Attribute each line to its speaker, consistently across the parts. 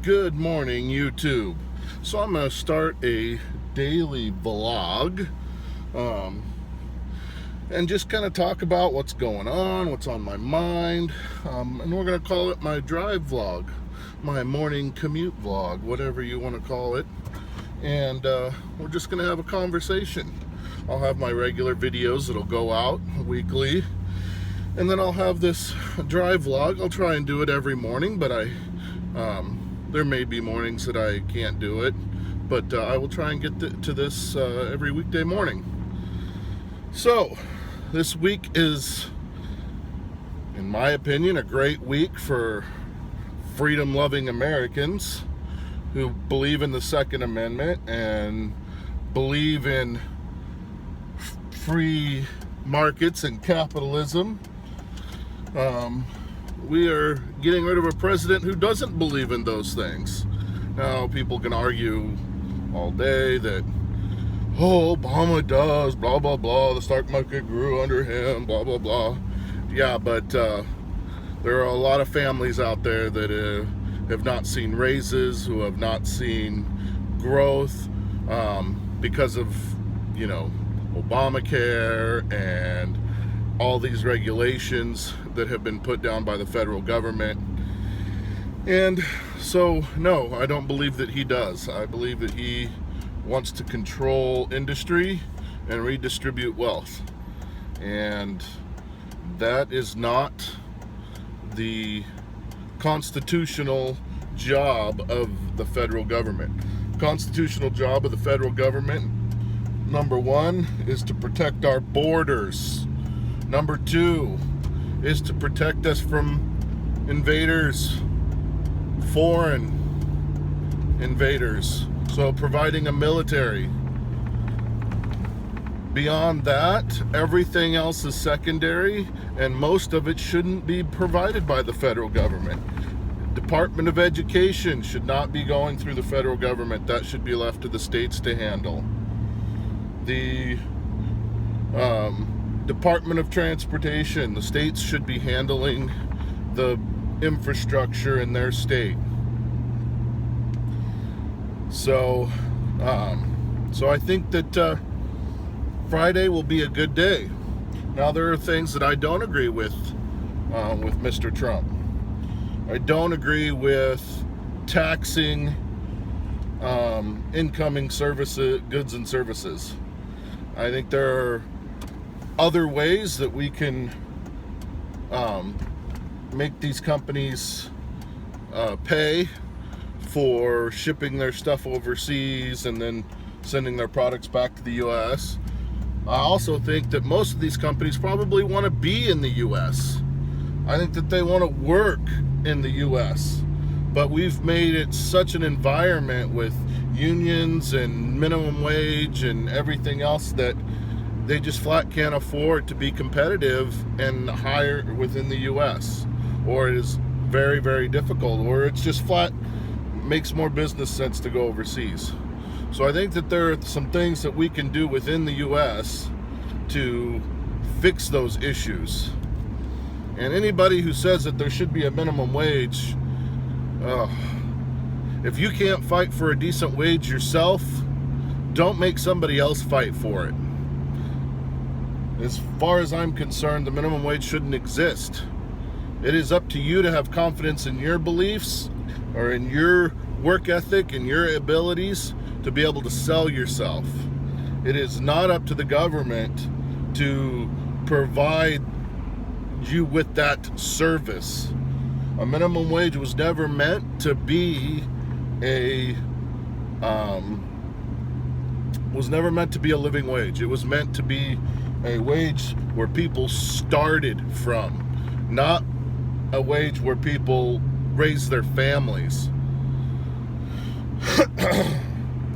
Speaker 1: Good morning, YouTube. So I'm going to start a daily vlog and just kind of talk about what's going on, what's on my mind, and we're going to call it my drive vlog, my morning commute vlog, whatever you want to call it. And we're just going to have a conversation. I'll have my regular videos that'll go out weekly, and then I'll have this drive vlog. I'll try and do it every morning, but there may be mornings that I can't do it, but I will try and get to this every weekday morning. So, this week is, in my opinion, a great week for freedom-loving Americans who believe in the Second Amendment and believe in free markets and capitalism. We are getting rid of a president who doesn't believe in those things. Now, people can argue all day that, oh, Obama does, blah, blah, blah, the stock market grew under him, blah, blah, blah. Yeah, but there are a lot of families out there that have not seen raises, who have not seen growth because of, Obamacare and all these regulations that have been put down by the federal government. And so, no, I don't believe that he does. I believe that he wants to control industry and redistribute wealth. And that is not the constitutional job of the federal government. Constitutional job of the federal government, number one, is to protect our borders. Number two is to protect us from invaders, foreign invaders. So providing a military. Beyond that, everything else is secondary, and most of it shouldn't be provided by the federal government. Department of Education should not be going through the federal government. That should be left to the states to handle. The Department of Transportation, the states should be handling the infrastructure in their state. So I think that Friday will be a good day. Now, there are things that I don't agree with Mr. Trump. I don't agree with taxing incoming services, goods and services. I think there are other ways that we can make these companies pay for shipping their stuff overseas and then sending their products back to the U.S. I also think that most of these companies probably want to be in the U.S. I think that they want to work in the U.S. But we've made it such an environment with unions and minimum wage and everything else that they just flat can't afford to be competitive and hire within the U.S. Or it is very, very difficult, or it's just flat makes more business sense to go overseas. So I think that there are some things that we can do within the U.S. to fix those issues. And anybody who says that there should be a minimum wage, if you can't fight for a decent wage yourself, don't make somebody else fight for it. As far as I'm concerned, the minimum wage shouldn't exist. It is up to you to have confidence in your beliefs or in your work ethic and your abilities to be able to sell yourself. It is not up to the government to provide you with that service. A minimum wage was never meant to be a living wage. It was meant to be a wage where people started from, not a wage where people raise their families.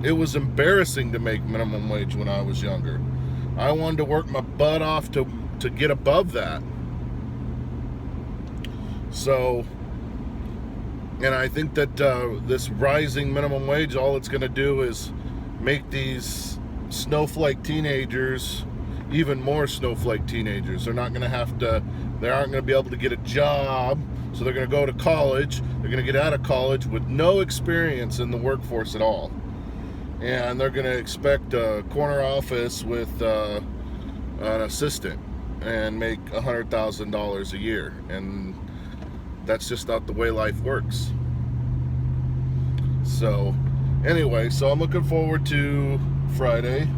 Speaker 1: It was embarrassing to make minimum wage when I was younger. I wanted to work my butt off to get above that. So, and I think that this rising minimum wage, all it's going to do is make these snowflake teenagers even more snowflake teenagers. They aren't going to be able to get a job, So they're going to go to college. They're going to get out of college with no experience in the workforce at all. And they're going to expect a corner office with an assistant and make $100,000 a year. And that's just not the way life works. So anyway, so I'm looking forward to Friday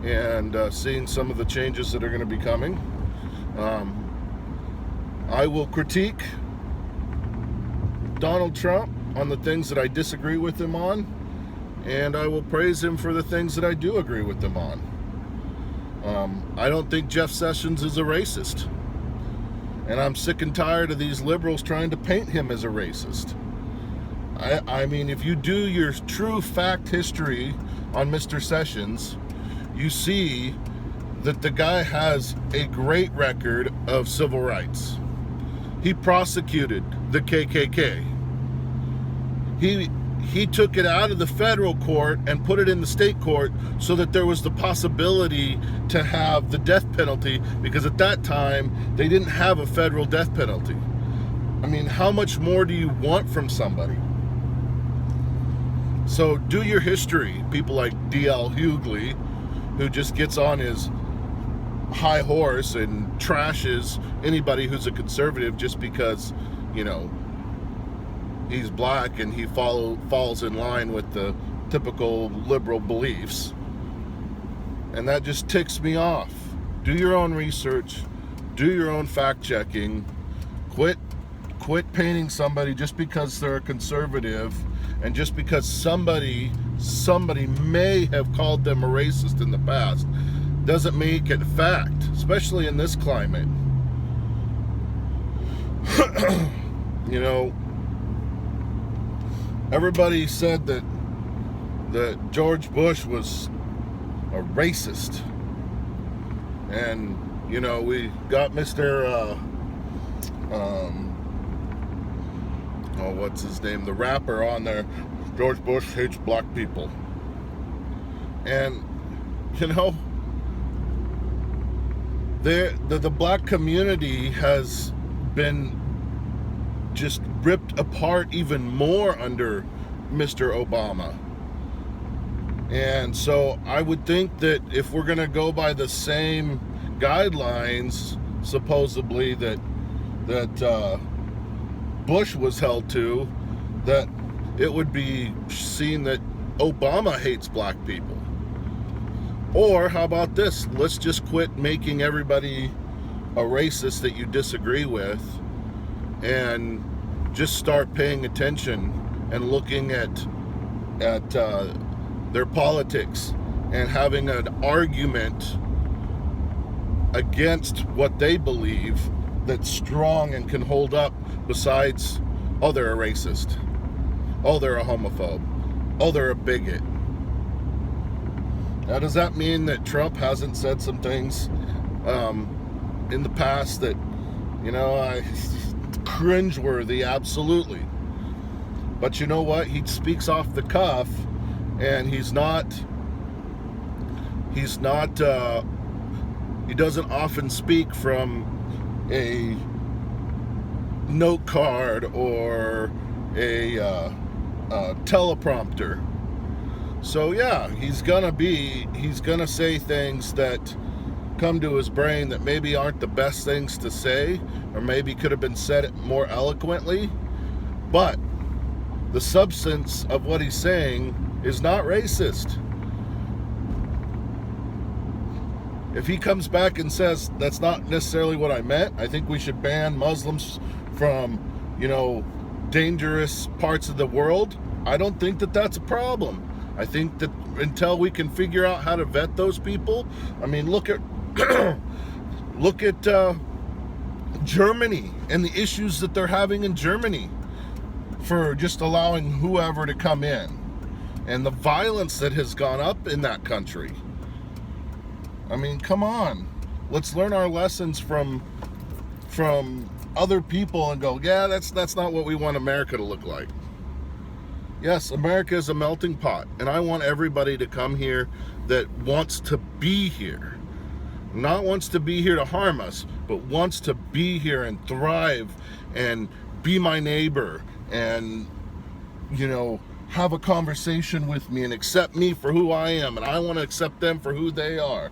Speaker 1: and seeing some of the changes that are going to be coming. I will critique Donald Trump on the things that I disagree with him on, and I will praise him for the things that I do agree with him on. I don't think Jeff Sessions is a racist, and I'm sick and tired of these liberals trying to paint him as a racist. I mean, if you do your true fact history on Mr. Sessions, you see that the guy has a great record of civil rights. He prosecuted the KKK. He took it out of the federal court and put it in the state court so that there was the possibility to have the death penalty, because at that time they didn't have a federal death penalty. I mean, how much more do you want from somebody? So do your history. People like D.L. Hughley, who just gets on his high horse and trashes anybody who's a conservative just because, you know, he's black and he falls in line with the typical liberal beliefs. And that just ticks me off. Do your own research. Do your own fact checking. Quit painting somebody just because they're a conservative and just because somebody may have called them a racist in the past doesn't make it fact, especially in this climate. You know, everybody said that George Bush was a racist, and you know, we got Mr. What's his name, the rapper on there, George Bush hates black people. And you know, the black community has been just ripped apart even more under Mr. Obama. And so I would think that if we're going to go by the same guidelines supposedly that Bush was held to, that it would be seen that Obama hates black people. Or how about this? Let's just quit making everybody a racist that you disagree with and just start paying attention and looking at their politics and having an argument against what they believe that's strong and can hold up, besides, oh, they're a racist, oh, they're a homophobe, oh, they're a bigot. Now, does that mean that Trump hasn't said some things in the past that, you know, cringeworthy? Absolutely. But you know what? He speaks off the cuff, and he doesn't often speak from a note card or a teleprompter. So yeah, he's gonna say things that come to his brain that maybe aren't the best things to say, or maybe could have been said more eloquently, but the substance of what he's saying is not racist. If he comes back and says, that's not necessarily what I meant, I think we should ban Muslims from, you know, dangerous parts of the world, I don't think that that's a problem. I think that until we can figure out how to vet those people, I mean, look at Germany and the issues that they're having in Germany for just allowing whoever to come in, and the violence that has gone up in that country. I mean, come on. Let's learn our lessons from other people and go, yeah, that's not what we want America to look like. Yes, America is a melting pot, and I want everybody to come here that wants to be here. Not wants to be here to harm us, but wants to be here and thrive and be my neighbor and, you know, have a conversation with me and accept me for who I am, and I want to accept them for who they are.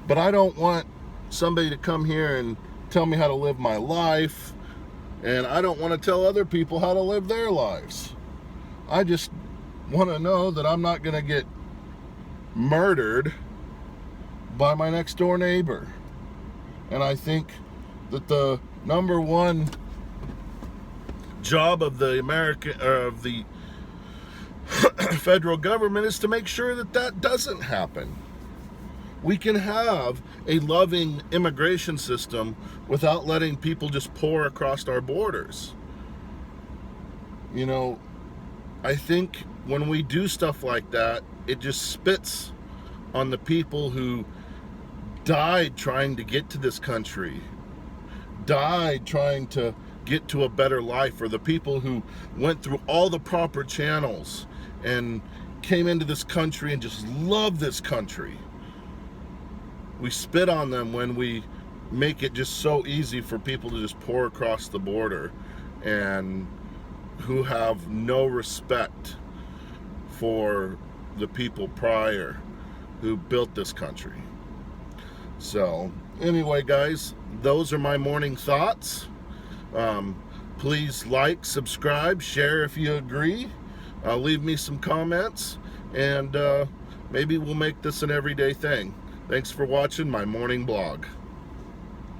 Speaker 1: But I don't want somebody to come here and tell me how to live my life, and I don't want to tell other people how to live their lives. I just want to know that I'm not going to get murdered by my next door neighbor. And I think that the number one job of the federal government is to make sure that that doesn't happen. We can have a loving immigration system without letting people just pour across our borders. You know, I think when we do stuff like that, it just spits on the people who died trying to get to this country, died trying to get to a better life, or the people who went through all the proper channels and came into this country and just love this country. We spit on them when we make it just so easy for people to just pour across the border, and who have no respect for the people prior who built this country. So anyway, guys, those are my morning thoughts. Please like, subscribe, share if you agree. Leave me some comments, and maybe we'll make this an everyday thing. Thanks for watching my morning blog.